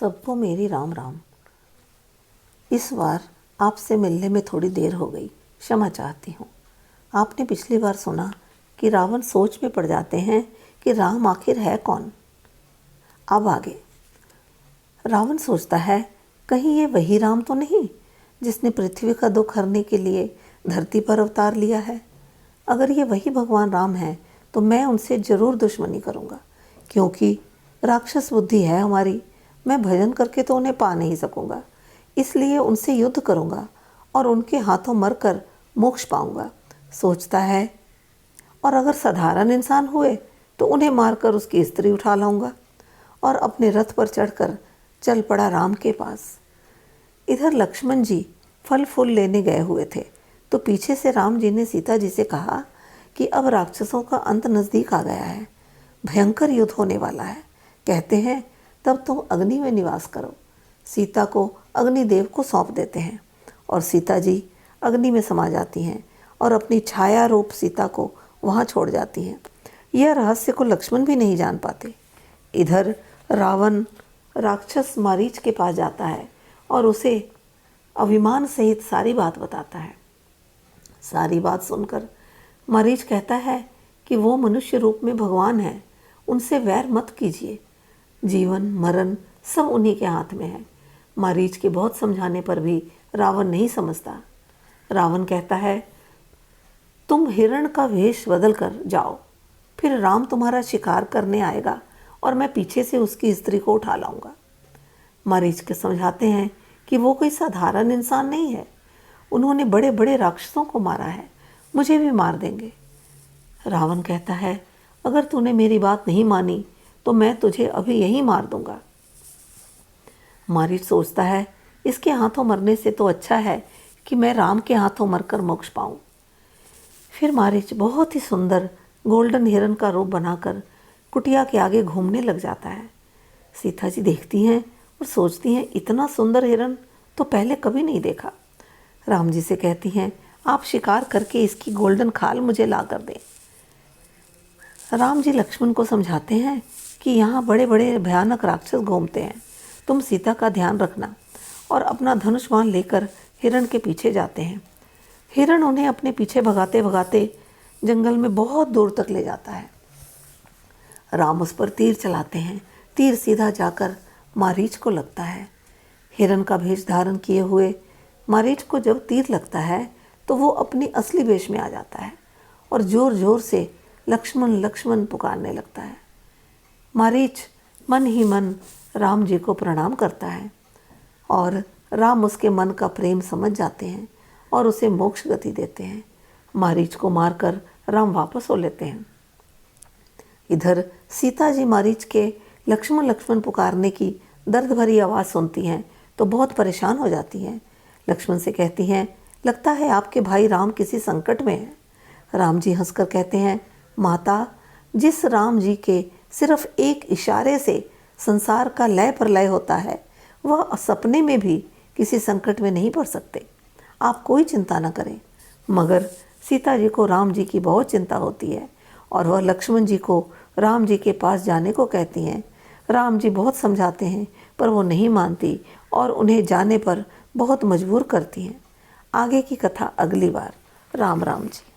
सबको मेरी राम राम। इस बार आपसे मिलने में थोड़ी देर हो गई, क्षमा चाहती हूँ। आपने पिछली बार सुना कि रावण सोच में पड़ जाते हैं कि राम आखिर है कौन। अब आगे रावण सोचता है कहीं ये वही राम तो नहीं जिसने पृथ्वी का दुख हरने के लिए धरती पर अवतार लिया है। अगर ये वही भगवान राम है तो मैं उनसे ज़रूर दुश्मनी करूँगा, क्योंकि राक्षस बुद्धि है हमारी। मैं भजन करके तो उन्हें पा नहीं सकूँगा, इसलिए उनसे युद्ध करूँगा और उनके हाथों मरकर मोक्ष पाऊँगा, सोचता है। और अगर साधारण इंसान हुए तो उन्हें मारकर उसकी स्त्री उठा लाऊंगा और अपने रथ पर चढ़कर चल पड़ा राम के पास। इधर लक्ष्मण जी फल फूल लेने गए हुए थे तो पीछे से राम जी ने सीता जी से कहा कि अब राक्षसों का अंत नज़दीक आ गया है, भयंकर युद्ध होने वाला है। कहते हैं तब तुम अग्नि में निवास करो। सीता को अग्निदेव को सौंप देते हैं और सीता जी अग्नि में समा जाती हैं और अपनी छाया रूप सीता को वहाँ छोड़ जाती हैं। यह रहस्य को लक्ष्मण भी नहीं जान पाते। इधर रावण राक्षस मारीच के पास जाता है और उसे अभिमान सहित सारी बात बताता है। सारी बात सुनकर मारीच कहता है कि वो मनुष्य रूप में भगवान है, उनसे वैर मत कीजिए। जीवन मरण सब उन्हीं के हाथ में है। मारीच के बहुत समझाने पर भी रावण नहीं समझता। रावण कहता है तुम हिरण का वेश बदल कर जाओ, फिर राम तुम्हारा शिकार करने आएगा और मैं पीछे से उसकी स्त्री को उठा लाऊंगा। मारीच के समझाते हैं कि वो कोई साधारण इंसान नहीं है, उन्होंने बड़े बड़े राक्षसों को मारा है, मुझे भी मार देंगे। रावण कहता है अगर तूने मेरी बात नहीं मानी तो मैं तुझे अभी यहीं मार दूंगा। मारीच सोचता है इसके हाथों मरने से तो अच्छा है कि मैं राम के हाथों मरकर मोक्ष पाऊं। फिर मारीच बहुत ही सुंदर गोल्डन हिरन का रूप बनाकर कुटिया के आगे घूमने लग जाता है। सीता जी देखती हैं और सोचती हैं इतना सुंदर हिरन तो पहले कभी नहीं देखा। राम जी से कहती हैं आप शिकार करके इसकी गोल्डन खाल मुझे ला कर दें। राम जी लक्ष्मण को समझाते हैं कि यहाँ बड़े बड़े भयानक राक्षस घूमते हैं, तुम सीता का ध्यान रखना, और अपना धनुष बाण लेकर हिरण के पीछे जाते हैं। हिरण उन्हें अपने पीछे भगाते भगाते जंगल में बहुत दूर तक ले जाता है। राम उस पर तीर चलाते हैं, तीर सीधा जाकर मारीच को लगता है। हिरण का भेष धारण किए हुए मारीच को जब तीर लगता है तो वो अपनी असली वेश में आ जाता है और जोर जोर से लक्ष्मण लक्ष्मण पुकारने लगता है। मारीच मन ही मन राम जी को प्रणाम करता है और राम उसके मन का प्रेम समझ जाते हैं और उसे मोक्ष गति देते हैं। मारीच को मारकर राम वापस हो लेते हैं। इधर सीता जी मारीच के लक्ष्मण लक्ष्मण पुकारने की दर्द भरी आवाज़ सुनती हैं तो बहुत परेशान हो जाती हैं। लक्ष्मण से कहती हैं लगता है आपके भाई राम किसी संकट में हैं। राम जी हंसकर कहते हैं माता, जिस राम जी के सिर्फ एक इशारे से संसार का लय प्रलय होता है वह सपने में भी किसी संकट में नहीं पड़ सकते, आप कोई चिंता न करें। मगर सीता जी को राम जी की बहुत चिंता होती है और वह लक्ष्मण जी को राम जी के पास जाने को कहती हैं। राम जी बहुत समझाते हैं पर वो नहीं मानती और उन्हें जाने पर बहुत मजबूर करती हैं। आगे की कथा अगली बार। राम राम जी।